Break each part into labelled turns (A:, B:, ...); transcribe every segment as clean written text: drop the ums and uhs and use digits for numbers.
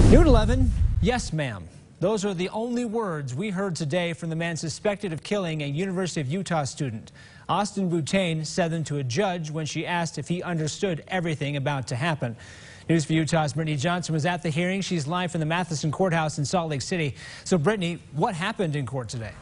A: New at 11, yes, ma'am. Those are the only words we heard today from the man suspected of killing a University of Utah student. Austin Boutain said them to a judge when she asked if he understood everything about to happen. News for Utah's Brittany Johnson was at the hearing. She's live from the Matheson Courthouse in Salt Lake City. So, Brittany, what happened in court today?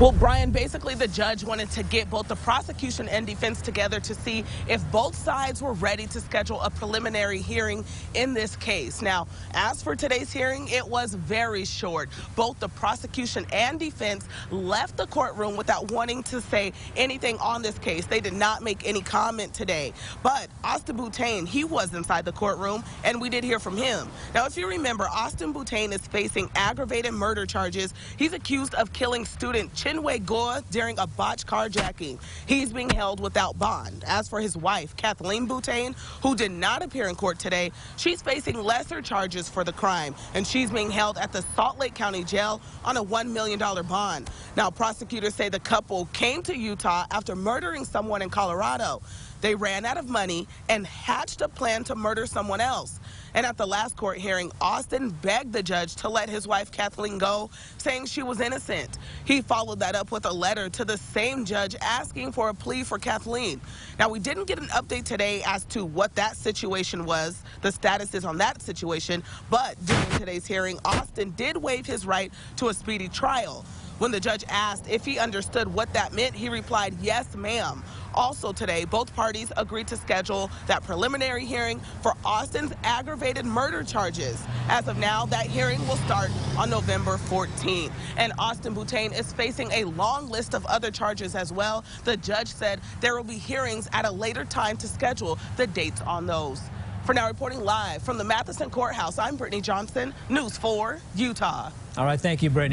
B: Well, Brian, basically the judge wanted to get both the prosecution and defense together to see if both sides were ready to schedule a preliminary hearing in this case. Now, as for today's hearing, it was very short. Both the prosecution and defense left the courtroom without wanting to say anything on this case. They did not make any comment today. But Austin Boutain, he was inside the courtroom, and we did hear from him. Now, if you remember, Austin Boutain is facing aggravated murder charges. He's accused of killing student Chinwe Goa during a botched carjacking. He's being held without bond. As for his wife, Kathleen Boutain, who did not appear in court today, she's facing lesser charges for the crime, and she's being held at the Salt Lake County Jail on a $1 million bond. Now, prosecutors say the couple came to Utah after murdering someone in Colorado. They ran out of money and hatched a plan to murder someone else. And at the last court hearing, Austin begged the judge to let his wife Kathleen go, saying she was innocent. He followed that up with a letter to the same judge asking for a plea for Kathleen. Now, we didn't get an update today as to what that situation was, the status is on that situation, but during today's hearing, Austin did waive his right to a speedy trial. When the judge asked if he understood what that meant, he replied, yes, ma'am. Also today, both parties agreed to schedule that preliminary hearing for Austin's aggravated murder charges. As of now, that hearing will start on November 14th. And Austin Boutain is facing a long list of other charges as well. The judge said there will be hearings at a later time to schedule the dates on those. For now, reporting live from the Matheson Courthouse, I'm Brittany Johnson, News 4 Utah.
A: All right, thank you, Brittany.